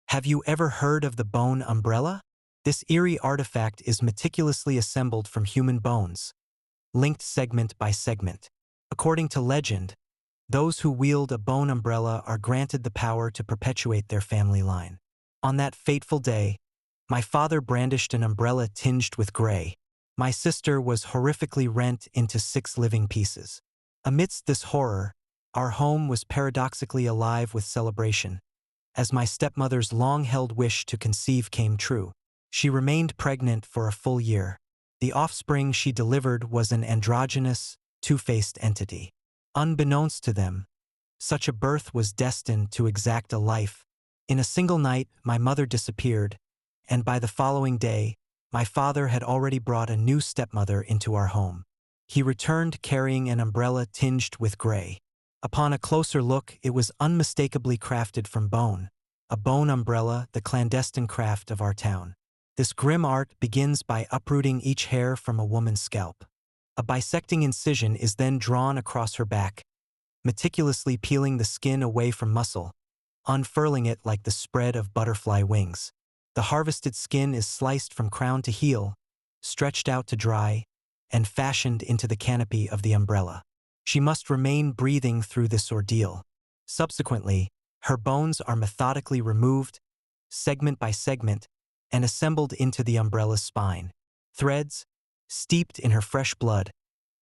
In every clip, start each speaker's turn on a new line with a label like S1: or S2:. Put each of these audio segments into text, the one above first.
S1: Have you ever heard of the bone umbrella? This eerie artifact is meticulously assembled from human bones, linked segment by segment. According to legend, those who wield a bone umbrella are granted the power to perpetuate their family line. On that fateful day, my father brandished an umbrella tinged with gray. My sister was horrifically rent into 6 living pieces. Amidst this horror, our home was paradoxically alive with celebration, as my stepmother's long-held wish to conceive came true. She remained pregnant for a full year. The offspring she delivered was an androgynous, two-faced entity. Unbeknownst to them, such a birth was destined to exact a life. In a single night, my mother disappeared, and by the following day, my father had already brought a new stepmother into our home. He returned carrying an umbrella tinged with gray. Upon a closer look, it was unmistakably crafted from bone, a bone umbrella, the clandestine craft of our town. This grim art begins by uprooting each hair from a woman's scalp. A bisecting incision is then drawn across her back, meticulously peeling the skin away from muscle, unfurling it like the spread of butterfly wings. The harvested skin is sliced from crown to heel, stretched out to dry, and fashioned into the canopy of the umbrella. She must remain breathing through this ordeal. Subsequently, her bones are methodically removed, segment by segment, and assembled into the umbrella's spine. Threads, steeped in her fresh blood,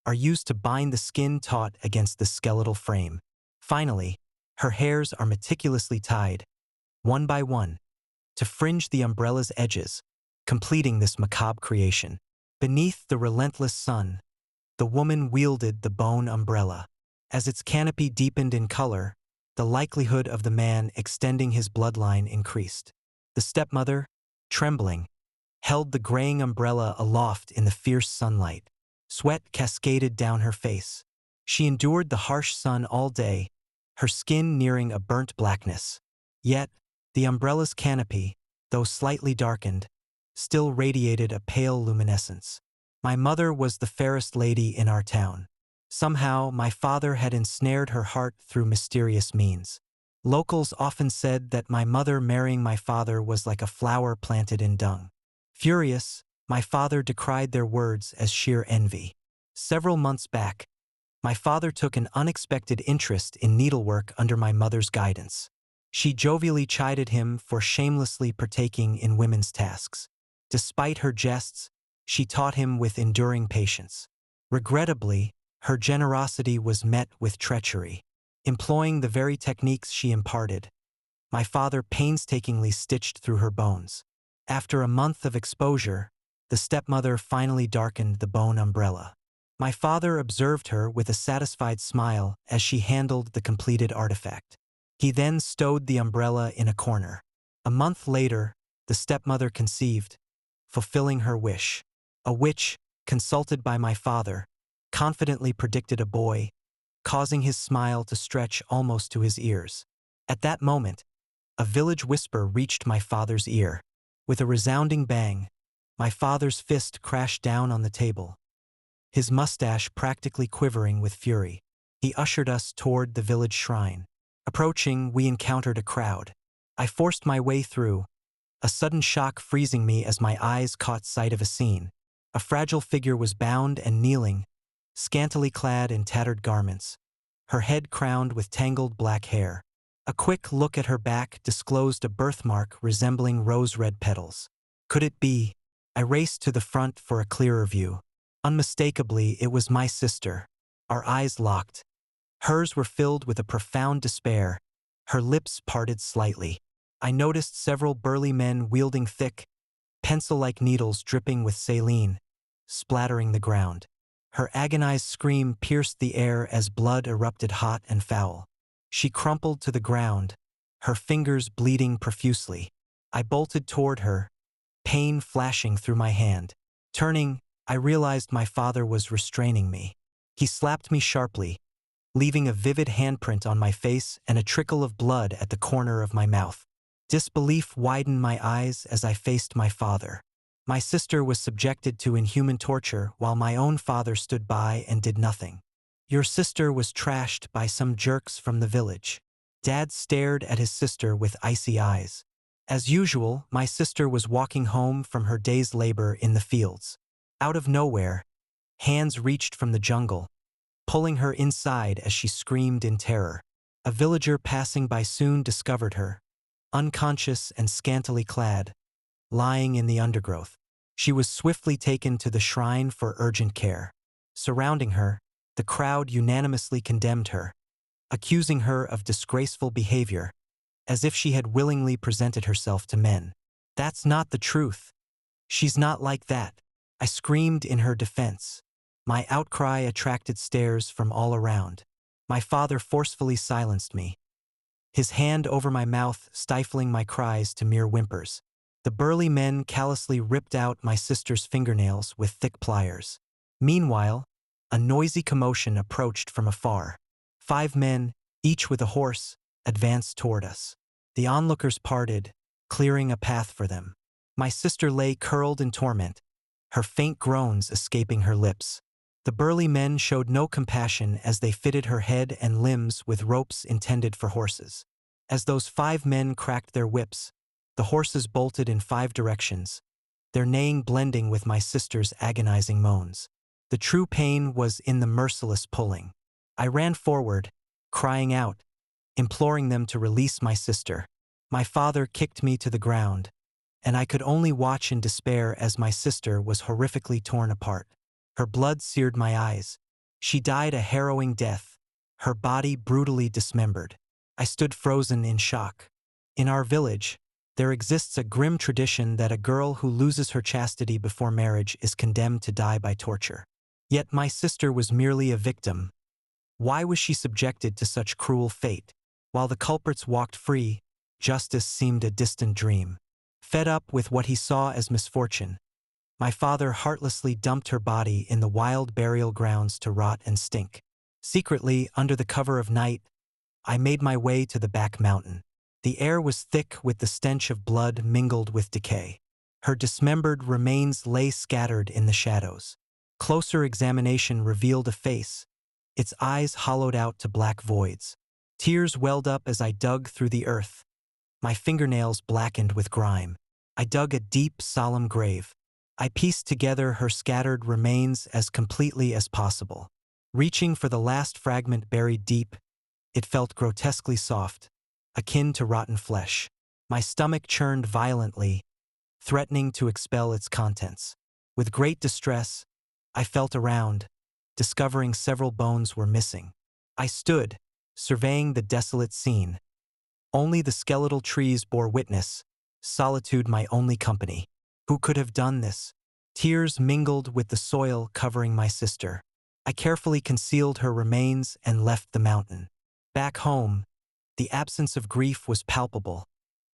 S1: are used to bind the skin taut against the skeletal frame. Finally, her hairs are meticulously tied, one by one, to fringe the umbrella's edges, completing this macabre creation. Beneath the relentless sun, the woman wielded the bone umbrella. As its canopy deepened in color, the likelihood of the man extending his bloodline increased. The stepmother, trembling, held the graying umbrella aloft in the fierce sunlight. Sweat cascaded down her face. She endured the harsh sun all day, her skin nearing a burnt blackness. Yet, the umbrella's canopy, though slightly darkened, still radiated a pale luminescence. My mother was the fairest lady in our town. Somehow, my father had ensnared her heart through mysterious means. Locals often said that my mother marrying my father was like a flower planted in dung. Furious, my father decried their words as sheer envy. Several months back, my father took an unexpected interest in needlework under my mother's guidance. She jovially chided him for shamelessly partaking in women's tasks. Despite her jests, she taught him with enduring patience. Regrettably, her generosity was met with treachery. Employing the very techniques she imparted, my father painstakingly stitched through her bones. After a month of exposure, the stepmother finally darkened the bone umbrella. My father observed her with a satisfied smile as she handled the completed artifact. He then stowed the umbrella in a corner. A month later, the stepmother conceived, fulfilling her wish. A witch, consulted by my father, confidently predicted a boy, causing his smile to stretch almost to his ears. At that moment, a village whisper reached my father's ear. With a resounding bang, my father's fist crashed down on the table, his mustache practically quivering with fury. He ushered us toward the village shrine. Approaching, we encountered a crowd. I forced my way through, a sudden shock freezing me as my eyes caught sight of a scene. A fragile figure was bound and kneeling, scantily clad in tattered garments, her head crowned with tangled black hair. A quick look at her back disclosed a birthmark resembling rose-red petals. Could it be? I raced to the front for a clearer view. Unmistakably, it was my sister. Our eyes locked. Hers were filled with a profound despair, her lips parted slightly. I noticed several burly men wielding thick, pencil-like needles dripping with saline, splattering the ground. Her agonized scream pierced the air as blood erupted hot and foul. She crumpled to the ground, her fingers bleeding profusely. I bolted toward her, pain flashing through my hand. Turning, I realized my father was restraining me. He slapped me sharply, leaving a vivid handprint on my face and a trickle of blood at the corner of my mouth. Disbelief widened my eyes as I faced my father. My sister was subjected to inhuman torture while my own father stood by and did nothing. Your sister was trashed by some jerks from the village. Dad stared at his sister with icy eyes. As usual, my sister was walking home from her day's labor in the fields. Out of nowhere, hands reached from the jungle, pulling her inside as she screamed in terror. A villager passing by soon discovered her, unconscious and scantily clad, lying in the undergrowth. She was swiftly taken to the shrine for urgent care. Surrounding her, the crowd unanimously condemned her, accusing her of disgraceful behavior, as if she had willingly presented herself to men. That's not the truth. She's not like that, I screamed in her defense. My outcry attracted stares from all around. My father forcefully silenced me, his hand over my mouth stifling my cries to mere whimpers. The burly men callously ripped out my sister's fingernails with thick pliers. Meanwhile, a noisy commotion approached from afar. 5 men, each with a horse, advanced toward us. The onlookers parted, clearing a path for them. My sister lay curled in torment, her faint groans escaping her lips. The burly men showed no compassion as they fitted her head and limbs with ropes intended for horses. As those 5 men cracked their whips, the horses bolted in 5 directions, their neighing blending with my sister's agonizing moans. The true pain was in the merciless pulling. I ran forward, crying out, imploring them to release my sister. My father kicked me to the ground, and I could only watch in despair as my sister was horrifically torn apart. Her blood seared my eyes. She died a harrowing death, her body brutally dismembered. I stood frozen in shock. In our village, there exists a grim tradition that a girl who loses her chastity before marriage is condemned to die by torture. Yet my sister was merely a victim. Why was she subjected to such cruel fate? While the culprits walked free, justice seemed a distant dream. Fed up with what he saw as misfortune, my father heartlessly dumped her body in the wild burial grounds to rot and stink. Secretly, under the cover of night, I made my way to the back mountain. The air was thick with the stench of blood mingled with decay. Her dismembered remains lay scattered in the shadows. Closer examination revealed a face, its eyes hollowed out to black voids. Tears welled up as I dug through the earth, my fingernails blackened with grime. I dug a deep, solemn grave. I pieced together her scattered remains as completely as possible. Reaching for the last fragment buried deep, it felt grotesquely soft, akin to rotten flesh. My stomach churned violently, threatening to expel its contents. With great distress, I felt around, discovering several bones were missing. I stood, surveying the desolate scene. Only the skeletal trees bore witness, solitude my only company. Who could have done this? Tears mingled with the soil covering my sister. I carefully concealed her remains and left the mountain. Back home, the absence of grief was palpable,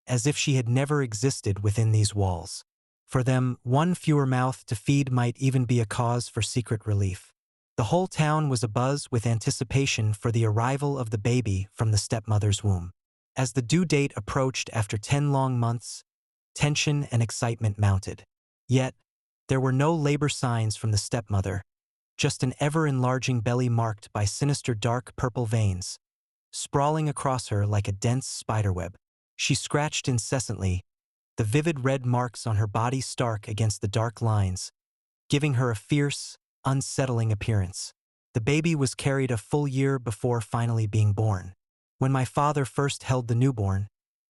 S1: as if she had never existed within these walls. For them, one fewer mouth to feed might even be a cause for secret relief. The whole town was abuzz with anticipation for the arrival of the baby from the stepmother's womb. As the due date approached after 10 long months, tension and excitement mounted. Yet, there were no labor signs from the stepmother, just an ever-enlarging belly marked by sinister dark purple veins, sprawling across her like a dense spiderweb. She scratched incessantly, the vivid red marks on her body stark against the dark lines, giving her a fierce, unsettling appearance. The baby was carried a full year before finally being born. When my father first held the newborn,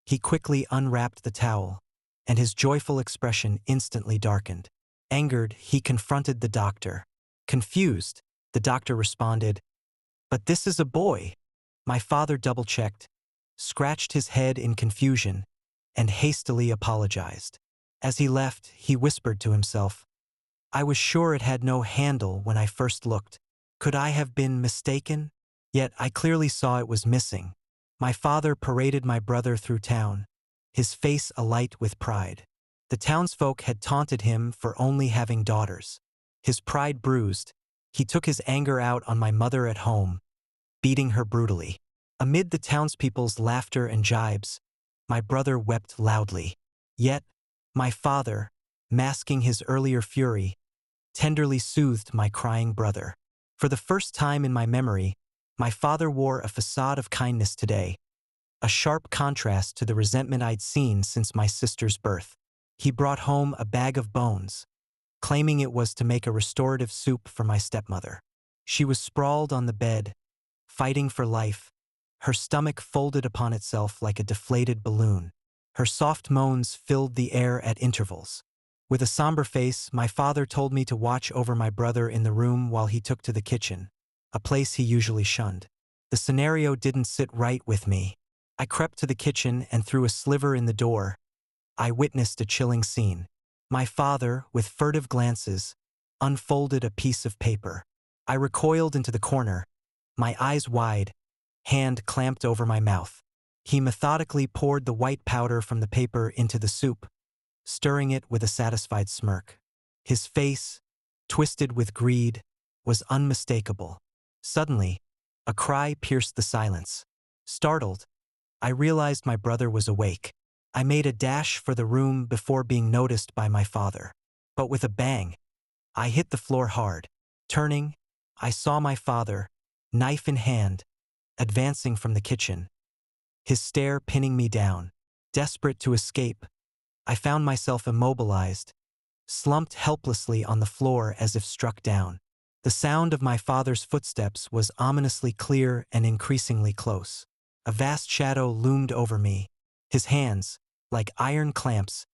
S1: he quickly unwrapped the towel, and his joyful expression instantly darkened. Angered, he confronted the doctor. Confused, the doctor responded, "But this is a boy." My father double-checked, scratched his head in confusion, and hastily apologized. As he left, he whispered to himself, "I was sure it had no handle when I first looked. Could I have been mistaken?" Yet I clearly saw it was missing. My father paraded my brother through town, his face alight with pride. The townsfolk had taunted him for only having daughters. His pride bruised, he took his anger out on my mother at home, beating her brutally. Amid the townspeople's laughter and jibes, my brother wept loudly. Yet, my father, masking his earlier fury, tenderly soothed my crying brother. For the first time in my memory, my father wore a facade of kindness today, a sharp contrast to the resentment I'd seen since my sister's birth. He brought home a bag of bones, claiming it was to make a restorative soup for my stepmother. She was sprawled on the bed, fighting for life, her stomach folded upon itself like a deflated balloon. Her soft moans filled the air at intervals. With a somber face, my father told me to watch over my brother in the room while he took to the kitchen, a place he usually shunned. The scenario didn't sit right with me. I crept to the kitchen and through a sliver in the door, I witnessed a chilling scene. My father, with furtive glances, unfolded a piece of paper. I recoiled into the corner, my eyes wide, hand clamped over my mouth. He methodically poured the white powder from the paper into the soup, stirring it with a satisfied smirk. His face, twisted with greed, was unmistakable. Suddenly, a cry pierced the silence. Startled, I realized my brother was awake. I made a dash for the room before being noticed by my father. But with a bang, I hit the floor hard. Turning, I saw my father, knife in hand, advancing from the kitchen, his stare pinning me down. Desperate to escape, I found myself immobilized, slumped helplessly on the floor as if struck down. The sound of my father's footsteps was ominously clear and increasingly close. A vast shadow loomed over me. His hands, like iron clamps,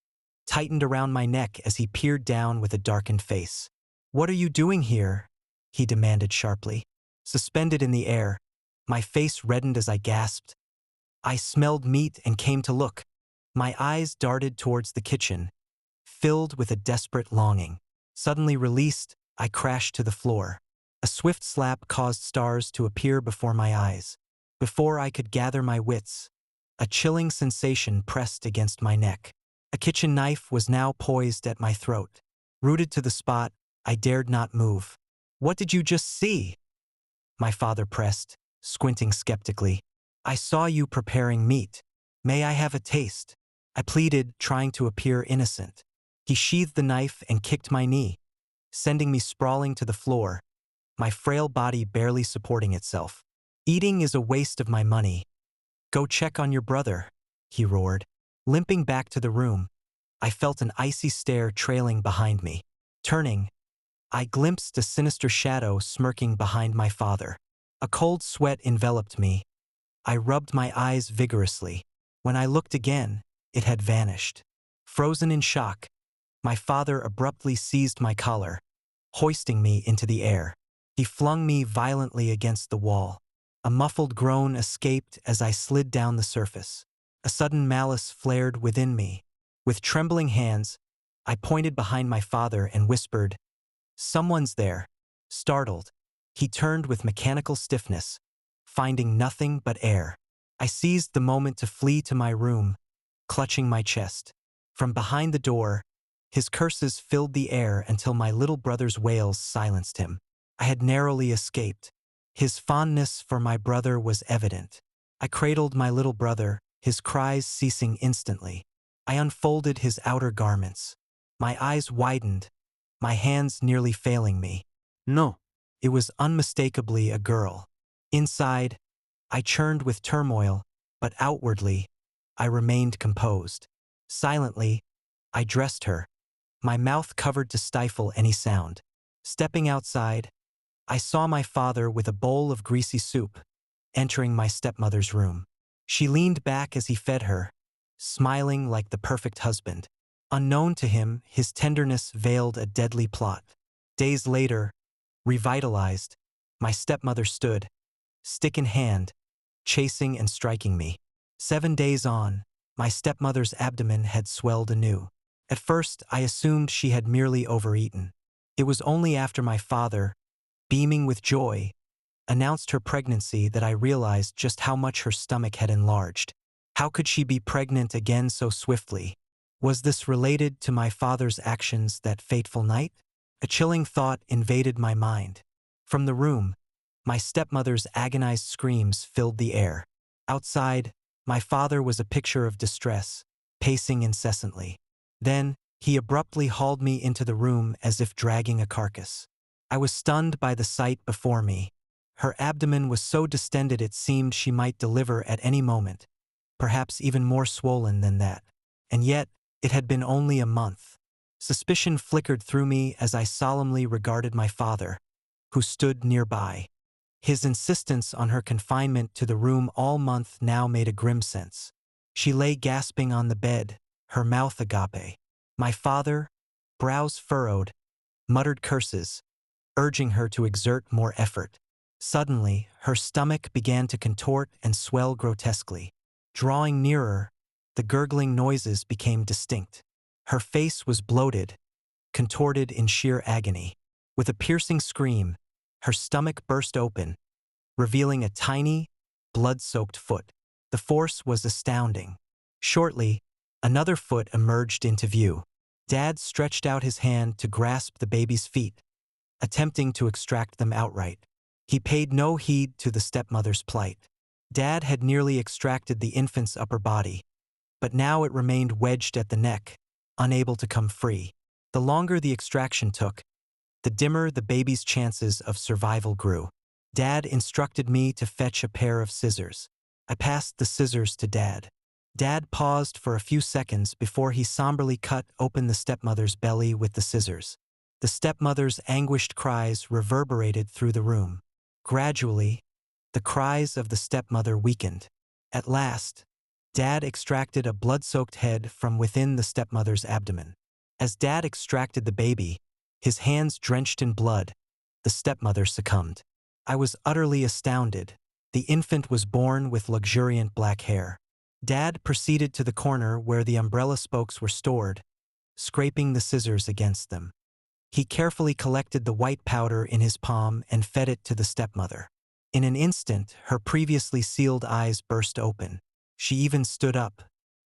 S1: tightened around my neck as he peered down with a darkened face. "What are you doing here?" he demanded sharply. Suspended in the air, my face reddened as I gasped. I smelled meat and came to look. My eyes darted towards the kitchen, filled with a desperate longing. Suddenly released, I crashed to the floor. A swift slap caused stars to appear before my eyes. Before I could gather my wits, a chilling sensation pressed against my neck. A kitchen knife was now poised at my throat. Rooted to the spot, I dared not move. "What did you just see?" my father pressed, squinting skeptically. "I saw you preparing meat. May I have a taste?" I pleaded, trying to appear innocent. He sheathed the knife and kicked my knee, sending me sprawling to the floor, my frail body barely supporting itself. "Eating is a waste of my money. Go check on your brother," he roared. Limping back to the room, I felt an icy stare trailing behind me. Turning, I glimpsed a sinister shadow smirking behind my father. A cold sweat enveloped me. I rubbed my eyes vigorously. When I looked again, it had vanished. Frozen in shock, my father abruptly seized my collar, hoisting me into the air. He flung me violently against the wall. A muffled groan escaped as I slid down the surface. A sudden malice flared within me. With trembling hands, I pointed behind my father and whispered, "Someone's there." Startled, he turned with mechanical stiffness, finding nothing but air. I seized the moment to flee to my room, clutching my chest. From behind the door, his curses filled the air until my little brother's wails silenced him. I had narrowly escaped. His fondness for my brother was evident. I cradled my little brother, his cries ceasing instantly. I unfolded his outer garments. My eyes widened, my hands nearly failing me. No, it was unmistakably a girl. Inside, I churned with turmoil, but outwardly, I remained composed. Silently, I dressed her, my mouth covered to stifle any sound. Stepping outside, I saw my father with a bowl of greasy soup, entering my stepmother's room. She leaned back as he fed her, smiling like the perfect husband. Unknown to him, his tenderness veiled a deadly plot. Days later, revitalized, my stepmother stood, stick in hand, chasing and striking me. 7 days on, my stepmother's abdomen had swelled anew. At first, I assumed she had merely overeaten. It was only after my father, beaming with joy, announced her pregnancy that I realized just how much her stomach had enlarged. How could she be pregnant again so swiftly? Was this related to my father's actions that fateful night? A chilling thought invaded my mind. From the room, my stepmother's agonized screams filled the air. Outside, my father was a picture of distress, pacing incessantly. Then, he abruptly hauled me into the room as if dragging a carcass. I was stunned by the sight before me. Her abdomen was so distended it seemed she might deliver at any moment. perhaps even more swollen than that. And yet, it had been only a month. Suspicion flickered through me as I solemnly regarded my father, who stood nearby. His insistence on her confinement to the room all month now made a grim sense. She lay gasping on the bed, her mouth agape. My father, brows furrowed, muttered curses, urging her to exert more effort. Suddenly, her stomach began to contort and swell grotesquely. Drawing nearer, the gurgling noises became distinct. Her face was bloated, contorted in sheer agony. With a piercing scream, her stomach burst open, revealing a tiny, blood-soaked foot. The force was astounding. Shortly, another foot emerged into view. Dad stretched out his hand to grasp the baby's feet, attempting to extract them outright. He paid no heed to the stepmother's plight. Dad had nearly extracted the infant's upper body, but now it remained wedged at the neck, unable to come free. The longer the extraction took, the dimmer the baby's chances of survival grew. Dad instructed me to fetch a pair of scissors. I passed the scissors to Dad. Dad paused for a few seconds before he somberly cut open the stepmother's belly with the scissors. The stepmother's anguished cries reverberated through the room. Gradually, the cries of the stepmother weakened. At last, Dad extracted a blood-soaked head from within the stepmother's abdomen. As Dad extracted the baby, his hands drenched in blood, the stepmother succumbed. I was utterly astounded. The infant was born with luxuriant black hair. Dad proceeded to the corner where the umbrella spokes were stored, scraping the scissors against them. He carefully collected the white powder in his palm and fed it to the stepmother. In an instant, her previously sealed eyes burst open. She even stood up.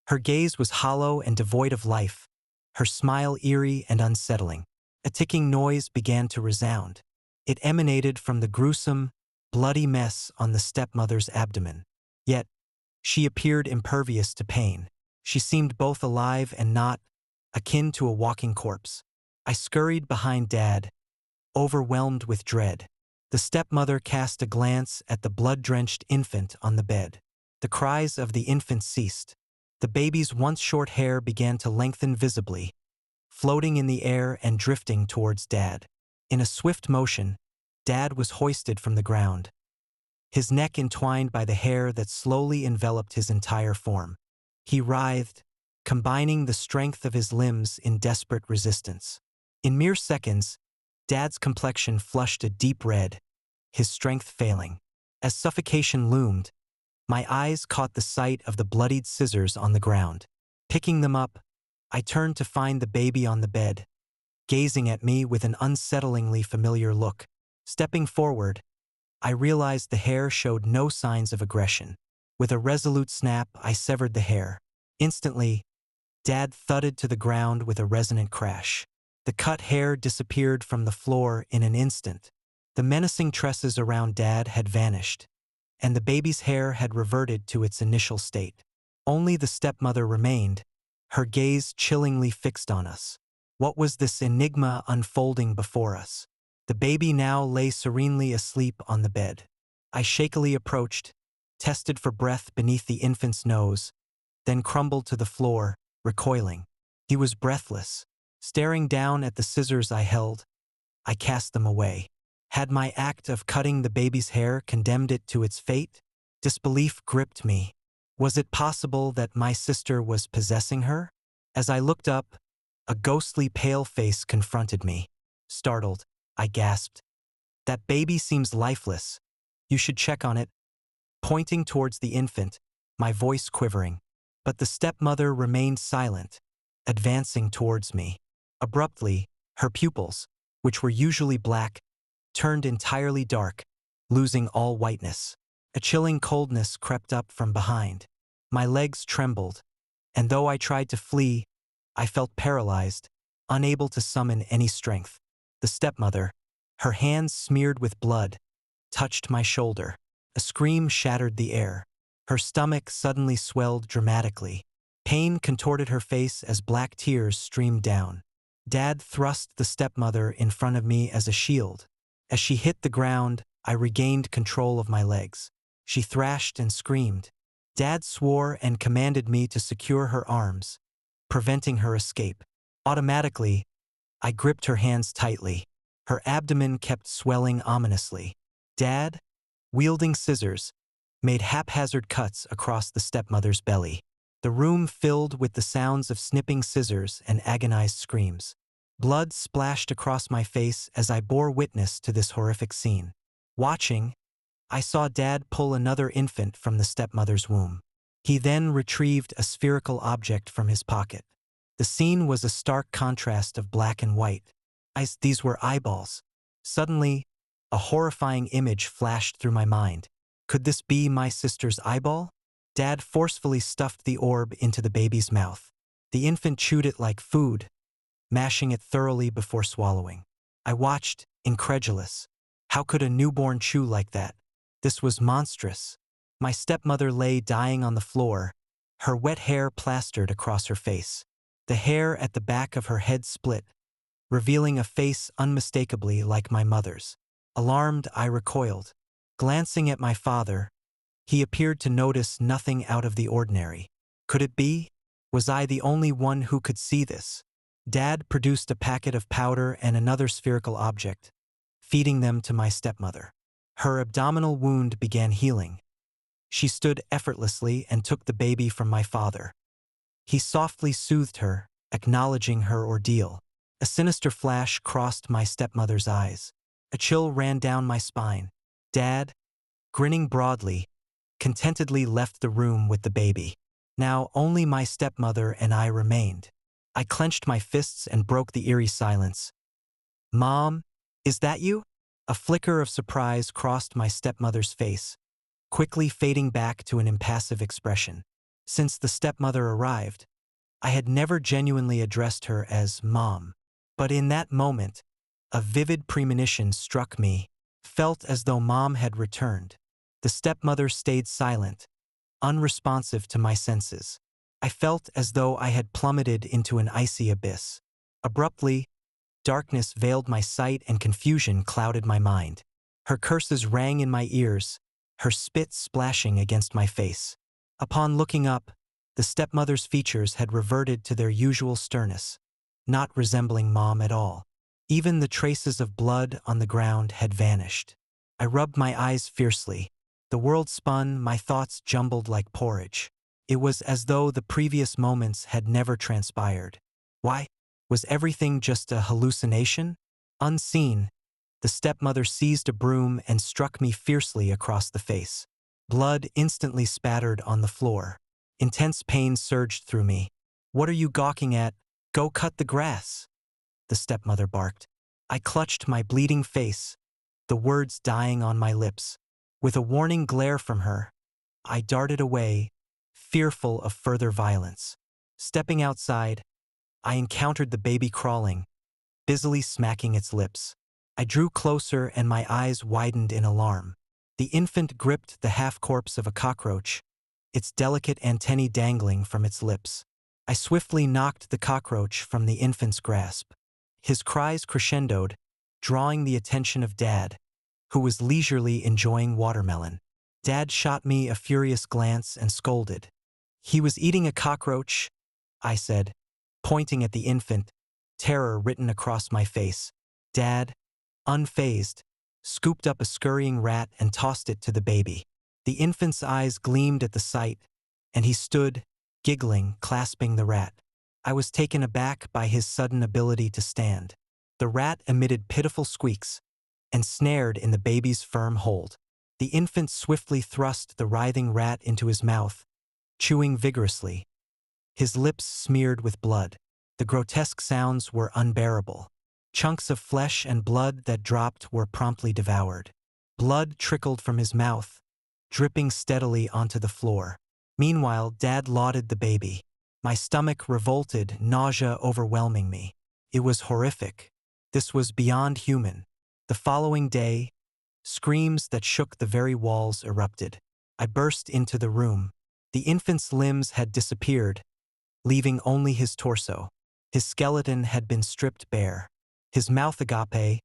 S1: Her gaze was hollow and devoid of life, her smile eerie and unsettling. A ticking noise began to resound. It emanated from the gruesome, bloody mess on the stepmother's abdomen. Yet, she appeared impervious to pain. She seemed both alive and not, akin to a walking corpse. I scurried behind Dad, overwhelmed with dread. The stepmother cast a glance at the blood-drenched infant on the bed. The cries of the infant ceased. The baby's once short hair began to lengthen visibly, floating in the air and drifting towards Dad. In a swift motion, Dad was hoisted from the ground, his neck entwined by the hair that slowly enveloped his entire form. He writhed, combining the strength of his limbs in desperate resistance. In mere seconds, Dad's complexion flushed a deep red, his strength failing. As suffocation loomed, my eyes caught the sight of the bloodied scissors on the ground. Picking them up, I turned to find the baby on the bed, gazing at me with an unsettlingly familiar look. Stepping forward, I realized the hair showed no signs of aggression. With a resolute snap, I severed the hair. Instantly, Dad thudded to the ground with a resonant crash. The cut hair disappeared from the floor in an instant. The menacing tresses around Dad had vanished, and the baby's hair had reverted to its initial state. Only the stepmother remained, her gaze chillingly fixed on us. What was this enigma unfolding before us? The baby now lay serenely asleep on the bed. I shakily approached, tested for breath beneath the infant's nose, then crumbled to the floor, recoiling. He was breathless. Staring down at the scissors I held, I cast them away. Had my act of cutting the baby's hair condemned it to its fate? Disbelief gripped me. Was it possible that my sister was possessing her? As I looked up, a ghostly pale face confronted me. Startled, I gasped. "That baby seems lifeless. You should check on it." Pointing towards the infant, my voice quivering. But the stepmother remained silent, advancing towards me. Abruptly, her pupils, which were usually black, turned entirely dark, losing all whiteness. A chilling coldness crept up from behind. My legs trembled, and though I tried to flee, I felt paralyzed, unable to summon any strength. The stepmother, her hands smeared with blood, touched my shoulder. A scream shattered the air. Her stomach suddenly swelled dramatically. Pain contorted her face as black tears streamed down. Dad thrust the stepmother in front of me as a shield. As she hit the ground, I regained control of my legs. She thrashed and screamed, Dad swore and commanded me to secure her arms, preventing her escape. Automatically, I gripped her hands tightly. Her abdomen kept swelling ominously. Dad, wielding scissors, made haphazard cuts across the stepmother's belly. The room filled with the sounds of snipping scissors and agonized screams. Blood splashed across my face as I bore witness to this horrific scene. Watching, I saw Dad pull another infant from the stepmother's womb. He then retrieved a spherical object from his pocket. The scene was a stark contrast of black and white. These were eyeballs. Suddenly, a horrifying image flashed through my mind. Could this be my sister's eyeball? Dad forcefully stuffed the orb into the baby's mouth. The infant chewed it like food, mashing it thoroughly before swallowing. I watched, incredulous. How could a newborn chew like that? This was monstrous. My stepmother lay dying on the floor, her wet hair plastered across her face. The hair at the back of her head split, revealing a face unmistakably like my mother's. Alarmed, I recoiled. Glancing at my father, he appeared to notice nothing out of the ordinary. Could it be? Was I the only one who could see this? Dad produced a packet of powder and another spherical object, feeding them to my stepmother. Her abdominal wound began healing. She stood effortlessly and took the baby from my father. He softly soothed her, acknowledging her ordeal. A sinister flash crossed my stepmother's eyes. A chill ran down my spine. Dad, grinning broadly, contentedly left the room with the baby. Now only my stepmother and I remained. I clenched my fists and broke the eerie silence. "Mom, is that you?" A flicker of surprise crossed my stepmother's face, quickly fading back to an impassive expression. Since the stepmother arrived, I had never genuinely addressed her as Mom. But in that moment, a vivid premonition struck me, felt as though Mom had returned. The stepmother stayed silent, unresponsive to my senses. I felt as though I had plummeted into an icy abyss. Abruptly, darkness veiled my sight and confusion clouded my mind. Her curses rang in my ears, her spit splashing against my face. Upon looking up, the stepmother's features had reverted to their usual sternness, not resembling Mom at all. Even the traces of blood on the ground had vanished. I rubbed my eyes fiercely. The world spun, my thoughts jumbled like porridge. It was as though the previous moments had never transpired. Why? Was everything just a hallucination? Unseen, the stepmother seized a broom and struck me fiercely across the face. Blood instantly spattered on the floor. Intense pain surged through me. "What are you gawking at? Go cut the grass," the stepmother barked. I clutched my bleeding face, the words dying on my lips. With a warning glare from her, I darted away, fearful of further violence. Stepping outside, I encountered the baby crawling, busily smacking its lips. I drew closer and my eyes widened in alarm. The infant gripped the half-corpse of a cockroach, its delicate antennae dangling from its lips. I swiftly knocked the cockroach from the infant's grasp. His cries crescendoed, drawing the attention of Dad, who was leisurely enjoying watermelon. Dad shot me a furious glance and scolded. "He was eating a cockroach," I said, pointing at the infant, terror written across my face. Dad, unfazed, scooped up a scurrying rat and tossed it to the baby. The infant's eyes gleamed at the sight, and he stood, giggling, clasping the rat. I was taken aback by his sudden ability to stand. The rat emitted pitiful squeaks, and snared in the baby's firm hold. The infant swiftly thrust the writhing rat into his mouth, chewing vigorously, his lips smeared with blood. The grotesque sounds were unbearable. Chunks of flesh and blood that dropped were promptly devoured. Blood trickled from his mouth, dripping steadily onto the floor. Meanwhile, Dad lauded the baby. My stomach revolted, nausea overwhelming me. It was horrific. This was beyond human. The following day, screams that shook the very walls erupted. I burst into the room. The infant's limbs had disappeared, leaving only his torso. His skeleton had been stripped bare. His mouth agape,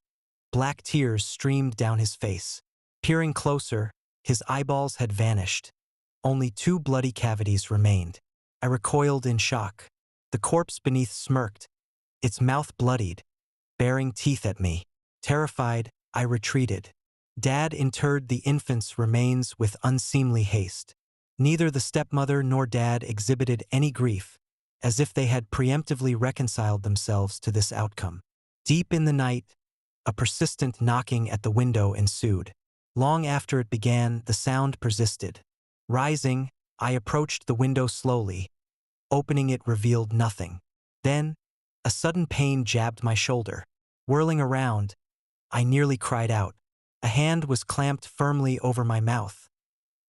S1: black tears streamed down his face. Peering closer, his eyeballs had vanished, Only 2 bloody cavities remained. I recoiled in shock. The corpse beneath smirked, its mouth bloodied, baring teeth at me. Terrified, I retreated. Dad interred the infant's remains with unseemly haste. Neither the stepmother nor Dad exhibited any grief, as if they had preemptively reconciled themselves to this outcome. Deep in the night, a persistent knocking at the window ensued. Long after it began, the sound persisted. Rising, I approached the window slowly. Opening it revealed nothing. Then, a sudden pain jabbed my shoulder. Whirling around, I nearly cried out. A hand was clamped firmly over my mouth.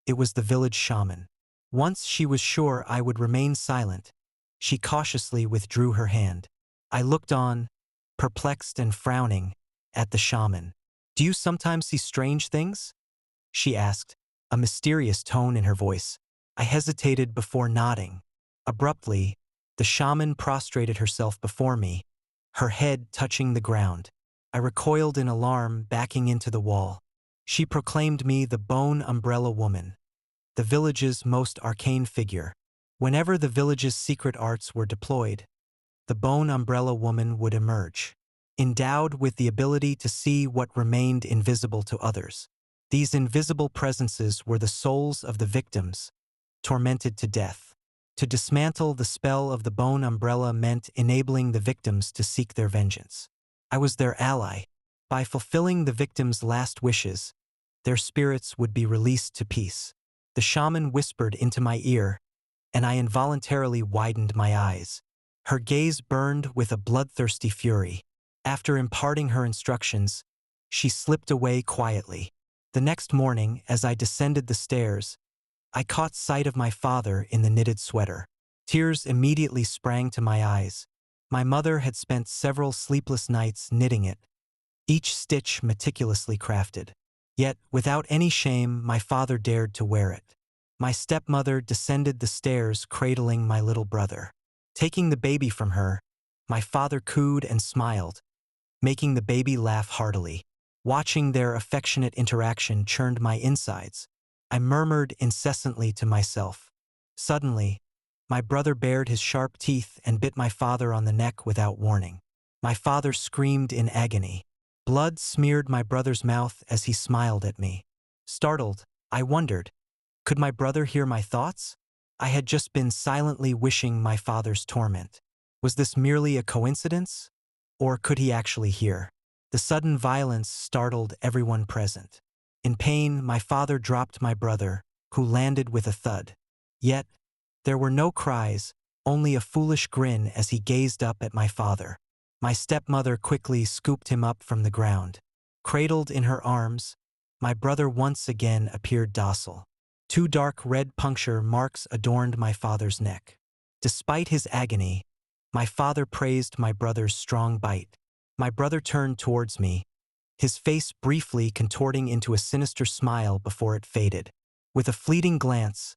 S1: It was the village shaman. Once she was sure I would remain silent, she cautiously withdrew her hand. I looked on, perplexed and frowning, at the shaman. "Do you sometimes see strange things?" she asked, a mysterious tone in her voice. I hesitated before nodding. Abruptly, the shaman prostrated herself before me, her head touching the ground. I recoiled in alarm, backing into the wall. She proclaimed me the Bone Umbrella Woman, the village's most arcane figure. Whenever the village's secret arts were deployed, the Bone Umbrella Woman would emerge, endowed with the ability to see what remained invisible to others. These invisible presences were the souls of the victims, tormented to death. To dismantle the spell of the Bone Umbrella meant enabling the victims to seek their vengeance. I was their ally. By fulfilling the victims' last wishes, their spirits would be released to peace. The shaman whispered into my ear, and I involuntarily widened my eyes. Her gaze burned with a bloodthirsty fury. After imparting her instructions, she slipped away quietly. The next morning, as I descended the stairs, I caught sight of my father in the knitted sweater. Tears immediately sprang to my eyes. My mother had spent several sleepless nights knitting it, each stitch meticulously crafted. Yet, without any shame, my father dared to wear it. My stepmother descended the stairs cradling my little brother. Taking the baby from her, my father cooed and smiled, making the baby laugh heartily. Watching their affectionate interaction churned my insides. I murmured incessantly to myself. Suddenly, my brother bared his sharp teeth and bit my father on the neck without warning. My father screamed in agony. Blood smeared my brother's mouth as he smiled at me. Startled, I wondered, could my brother hear my thoughts? I had just been silently wishing my father's torment. Was this merely a coincidence? Or could he actually hear? The sudden violence startled everyone present. In pain, my father dropped my brother, who landed with a thud. Yet, there were no cries, only a foolish grin as he gazed up at my father. My stepmother quickly scooped him up from the ground. Cradled in her arms, my brother once again appeared docile. 2 dark red puncture marks adorned my father's neck. Despite his agony, my father praised my brother's strong bite. My brother turned towards me, his face briefly contorting into a sinister smile before it faded. With a fleeting glance,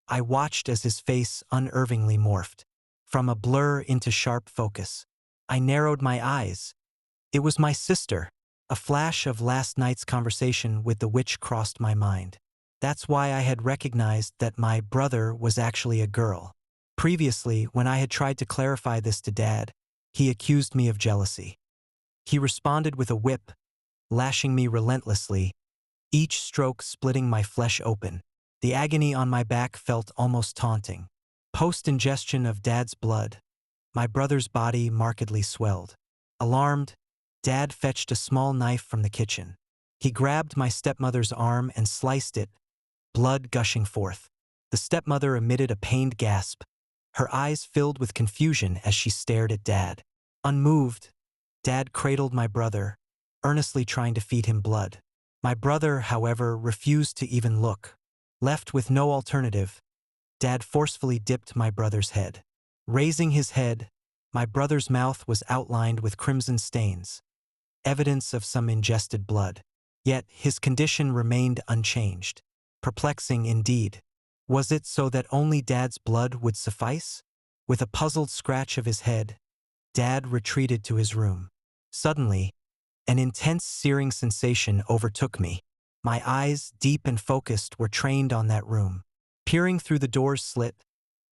S1: I watched as his face unervingly morphed, from a blur into sharp focus. I narrowed my eyes. It was my sister. A flash of last night's conversation with the witch crossed my mind. That's why I had recognized that my brother was actually a girl. Previously, when I had tried to clarify this to Dad, he accused me of jealousy. He responded with a whip, lashing me relentlessly, each stroke splitting my flesh open. The agony on my back felt almost taunting. Post-ingestion of Dad's blood, my brother's body markedly swelled. Alarmed, Dad fetched a small knife from the kitchen. He grabbed my stepmother's arm and sliced it, blood gushing forth. The stepmother emitted a pained gasp. Her eyes filled with confusion as she stared at Dad. Unmoved, Dad cradled my brother, earnestly trying to feed him blood. My brother, however, refused to even look. Left with no alternative, Dad forcefully dipped my brother's head. Raising his head, my brother's mouth was outlined with crimson stains, evidence of some ingested blood. Yet his condition remained unchanged. Perplexing indeed. Was it so that only Dad's blood would suffice? With a puzzled scratch of his head, Dad retreated to his room. Suddenly, an intense searing sensation overtook me. My eyes, deep and focused, were trained on that room. Peering through the door's slit,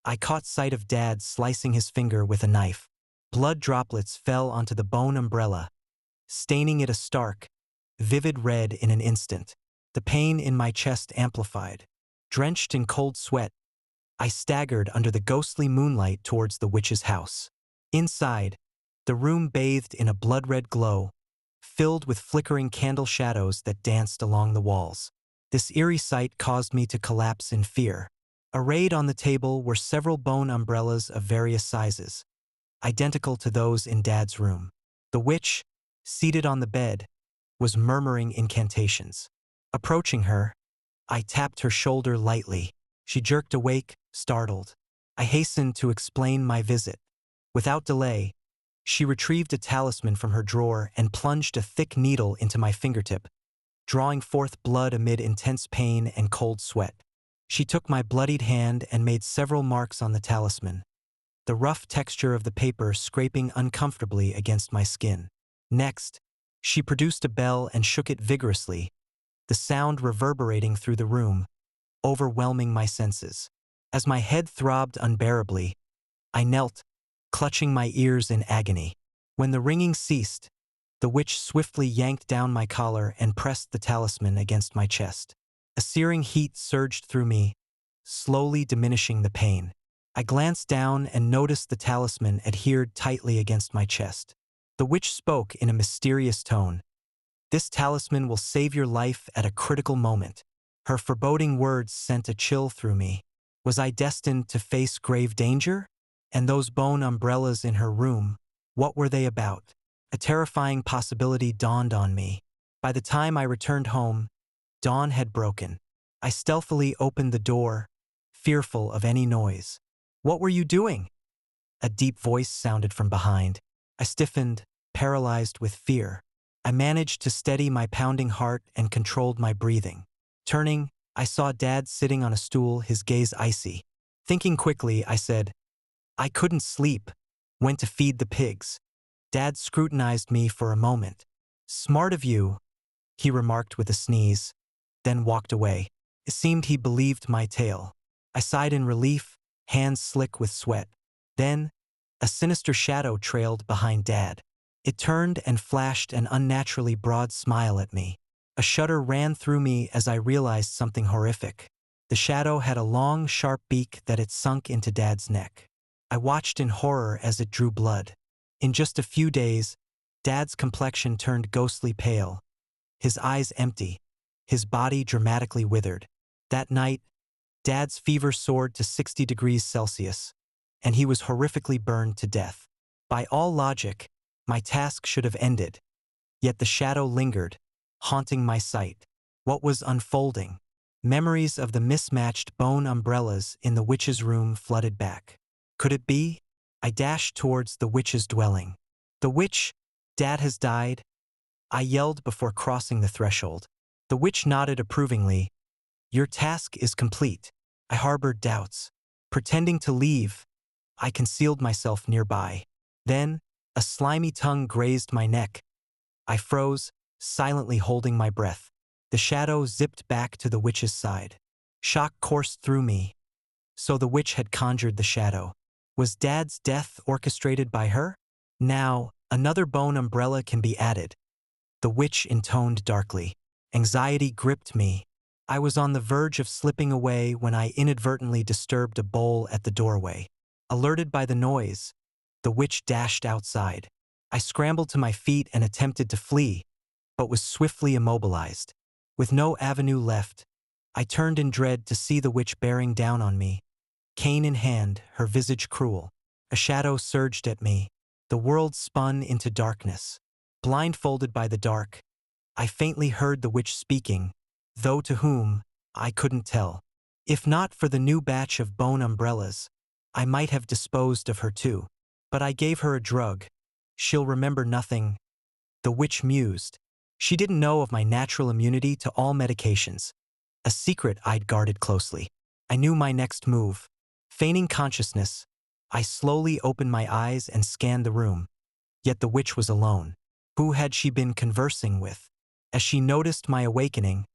S1: I caught sight of Dad slicing his finger with a knife. Blood droplets fell onto the bone umbrella, staining it a stark, vivid red in an instant. The pain in my chest amplified. Drenched in cold sweat, I staggered under the ghostly moonlight towards the witch's house. Inside, the room bathed in a blood-red glow, filled with flickering candle shadows that danced along the walls. This eerie sight caused me to collapse in fear. Arrayed on the table were several bone umbrellas of various sizes, identical to those in Dad's room. The witch, seated on the bed, was murmuring incantations. Approaching her, I tapped her shoulder lightly. She jerked awake, startled. I hastened to explain my visit. Without delay, she retrieved a talisman from her drawer and plunged a thick needle into my fingertip, drawing forth blood amid intense pain and cold sweat. She took my bloodied hand and made several marks on the talisman, the rough texture of the paper scraping uncomfortably against my skin. Next, she produced a bell and shook it vigorously, the sound reverberating through the room, overwhelming my senses. As my head throbbed unbearably, I knelt, clutching my ears in agony. When the ringing ceased, the witch swiftly yanked down my collar and pressed the talisman against my chest. A searing heat surged through me, slowly diminishing the pain. I glanced down and noticed the talisman adhered tightly against my chest. The witch spoke in a mysterious tone. "This talisman will save your life at a critical moment." Her foreboding words sent a chill through me. Was I destined to face grave danger? And those bone umbrellas in her room, what were they about? A terrifying possibility dawned on me. By the time I returned home, dawn had broken. I stealthily opened the door, fearful of any noise. "What were you doing?" A deep voice sounded from behind. I stiffened, paralyzed with fear. I managed to steady my pounding heart and controlled my breathing. Turning, I saw Dad sitting on a stool, his gaze icy. Thinking quickly, I said, "I couldn't sleep. Went to feed the pigs." Dad scrutinized me for a moment. "Smart of you," he remarked with a sneeze, then walked away. It seemed he believed my tale. I sighed in relief, hands slick with sweat. Then, a sinister shadow trailed behind Dad. It turned and flashed an unnaturally broad smile at me. A shudder ran through me as I realized something horrific. The shadow had a long, sharp beak that had sunk into Dad's neck. I watched in horror as it drew blood. In just a few days, Dad's complexion turned ghostly pale, his eyes empty, his body dramatically withered. That night, Dad's fever soared to 60 degrees Celsius, and he was horrifically burned to death. By all logic, my task should have ended, yet the shadow lingered, haunting my sight. What was unfolding? Memories of the mismatched bone umbrellas in the witch's room flooded back. Could it be? I dashed towards the witch's dwelling. "The witch, Dad has died," I yelled before crossing the threshold. The witch nodded approvingly. "Your task is complete." I harbored doubts. Pretending to leave, I concealed myself nearby. Then, a slimy tongue grazed my neck. I froze, silently holding my breath. The shadow zipped back to the witch's side. Shock coursed through me. So the witch had conjured the shadow. Was Dad's death orchestrated by her? "Now, another bone umbrella can be added," the witch intoned darkly. Anxiety gripped me. I was on the verge of slipping away when I inadvertently disturbed a bowl at the doorway. Alerted by the noise, the witch dashed outside. I scrambled to my feet and attempted to flee, but was swiftly immobilized. With no avenue left, I turned in dread to see the witch bearing down on me, cane in hand, her visage cruel. A shadow surged at me. The world spun into darkness. Blindfolded by the dark, I faintly heard the witch speaking, though to whom, I couldn't tell. If not for the new batch of bone umbrellas, I might have disposed of her too. But I gave her a drug. She'll remember nothing, the witch mused. She didn't know of my natural immunity to all medications, a secret I'd guarded closely. I knew my next move. Feigning consciousness, I slowly opened my eyes and scanned the room. Yet the witch was alone. Who had she been conversing with? As she noticed my awakening,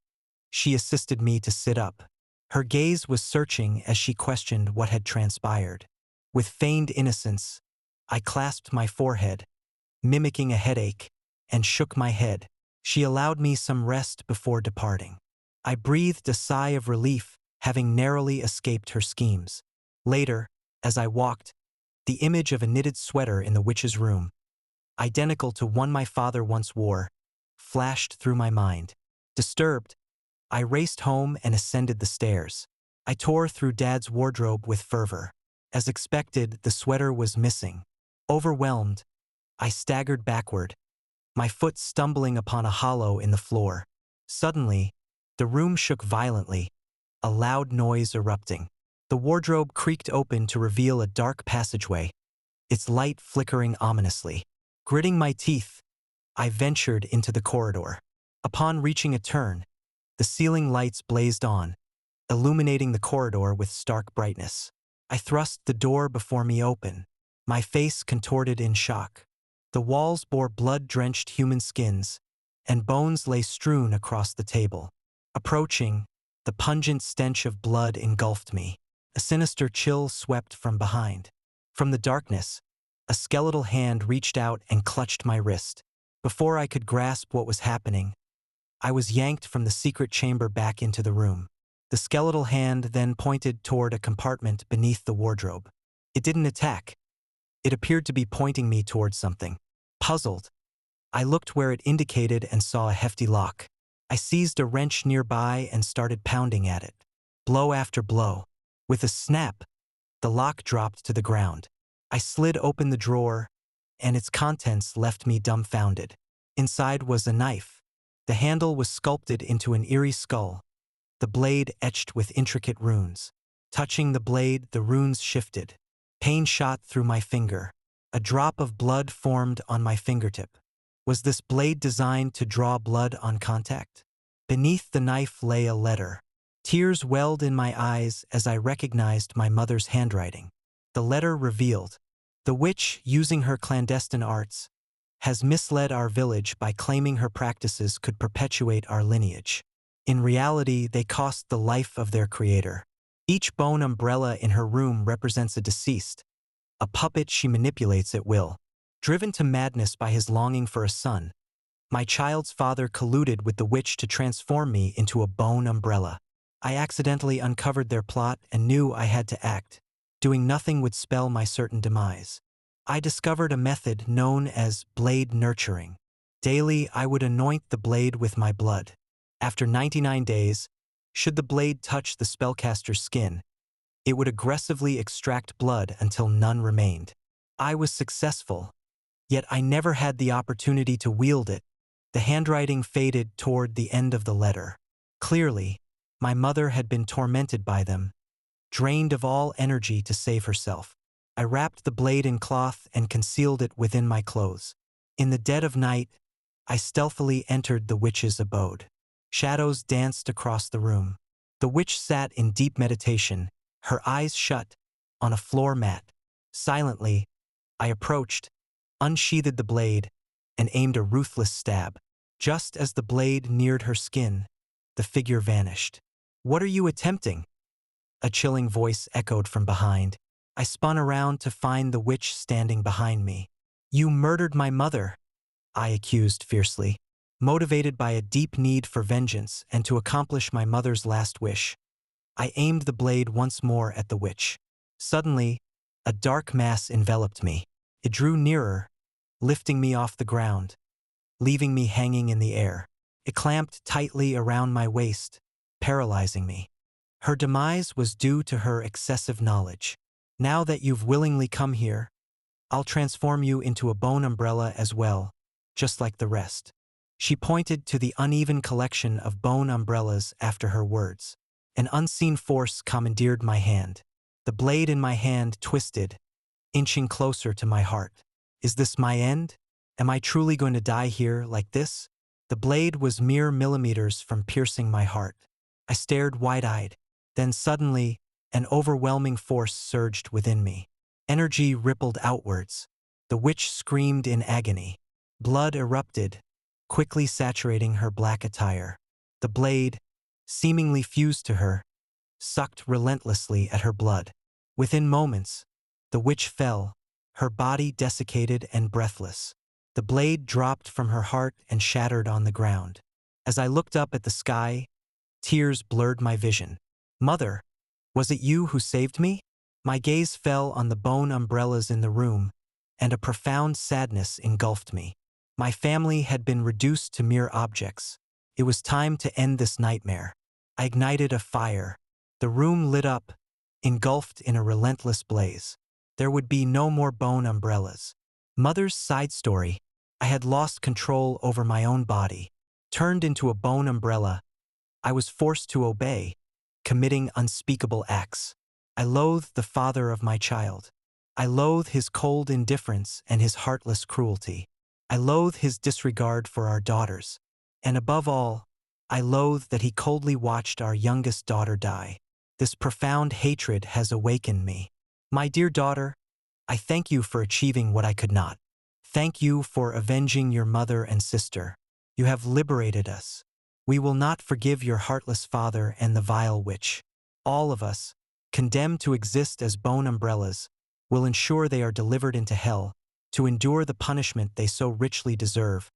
S1: she assisted me to sit up. Her gaze was searching as she questioned what had transpired. With feigned innocence, I clasped my forehead, mimicking a headache, and shook my head. She allowed me some rest before departing. I breathed a sigh of relief, having narrowly escaped her schemes. Later, as I walked, the image of a knitted sweater in the witch's room, identical to one my father once wore, flashed through my mind. Disturbed, I raced home and ascended the stairs. I tore through Dad's wardrobe with fervor. As expected, the sweater was missing. Overwhelmed, I staggered backward, my foot stumbling upon a hollow in the floor. Suddenly, the room shook violently, a loud noise erupting. The wardrobe creaked open to reveal a dark passageway, its light flickering ominously. Gritting my teeth, I ventured into the corridor. Upon reaching a turn, the ceiling lights blazed on, illuminating the corridor with stark brightness. I thrust the door before me open, my face contorted in shock. The walls bore blood-drenched human skins, and bones lay strewn across the table. Approaching, the pungent stench of blood engulfed me. A sinister chill swept from behind. From the darkness, a skeletal hand reached out and clutched my wrist. Before I could grasp what was happening, I was yanked from the secret chamber back into the room. The skeletal hand then pointed toward a compartment beneath the wardrobe. It didn't attack. It appeared to be pointing me toward something. Puzzled, I looked where it indicated and saw a hefty lock. I seized a wrench nearby and started pounding at it. Blow after blow. With a snap, the lock dropped to the ground. I slid open the drawer, and its contents left me dumbfounded. Inside was a knife. The handle was sculpted into an eerie skull, the blade etched with intricate runes. Touching the blade, the runes shifted. Pain shot through my finger. A drop of blood formed on my fingertip. Was this blade designed to draw blood on contact? Beneath the knife lay a letter. Tears welled in my eyes as I recognized my mother's handwriting. The letter revealed, "The witch, using her clandestine arts, has misled our village by claiming her practices could perpetuate our lineage. In reality, they cost the life of their creator. Each bone umbrella in her room represents a deceased, a puppet she manipulates at will. Driven to madness by his longing for a son, my child's father colluded with the witch to transform me into a bone umbrella. I accidentally uncovered their plot and knew I had to act. Doing nothing would spell my certain demise. I discovered a method known as blade nurturing. Daily, I would anoint the blade with my blood. After 99 days, should the blade touch the spellcaster's skin, it would aggressively extract blood until none remained. I was successful, yet I never had the opportunity to wield it. The handwriting faded toward the end of the letter. Clearly, my mother had been tormented by them, drained of all energy to save herself. I wrapped the blade in cloth and concealed it within my clothes. In the dead of night, I stealthily entered the witch's abode. Shadows danced across the room. The witch sat in deep meditation, her eyes shut, on a floor mat. Silently, I approached, unsheathed the blade, and aimed a ruthless stab. Just as the blade neared her skin, the figure vanished. "What are you attempting?" A chilling voice echoed from behind. I spun around to find the witch standing behind me. "You murdered my mother," I accused fiercely, motivated by a deep need for vengeance and to accomplish my mother's last wish. I aimed the blade once more at the witch. Suddenly, a dark mass enveloped me. It drew nearer, lifting me off the ground, leaving me hanging in the air. It clamped tightly around my waist, paralyzing me. Her demise was due to her excessive knowledge. "Now that you've willingly come here, I'll transform you into a bone umbrella as well, just like the rest." She pointed to the uneven collection of bone umbrellas after her words. An unseen force commandeered my hand. The blade in my hand twisted, inching closer to my heart. Is this my end? Am I truly going to die here like this? The blade was mere millimeters from piercing my heart. I stared wide-eyed. Then suddenly, an overwhelming force surged within me. Energy rippled outwards. The witch screamed in agony. Blood erupted, quickly saturating her black attire. The blade, seemingly fused to her, sucked relentlessly at her blood. Within moments, the witch fell, her body desiccated and breathless. The blade dropped from her heart and shattered on the ground. As I looked up at the sky, tears blurred my vision. Mother, was it you who saved me? My gaze fell on the bone umbrellas in the room, and a profound sadness engulfed me. My family had been reduced to mere objects. It was time to end this nightmare. I ignited a fire. The room lit up, engulfed in a relentless blaze. There would be no more bone umbrellas. Mother's side story. I had lost control over my own body. Turned into a bone umbrella, I was forced to obey, committing unspeakable acts. I loathed the father of my child. I loathe his cold indifference and his heartless cruelty. I loathe his disregard for our daughters. And above all, I loathe that he coldly watched our youngest daughter die. This profound hatred has awakened me. My dear daughter, I thank you for achieving what I could not. Thank you for avenging your mother and sister. You have liberated us. We will not forgive your heartless father and the vile witch. All of us, condemned to exist as bone umbrellas, will ensure they are delivered into hell, to endure the punishment they so richly deserve.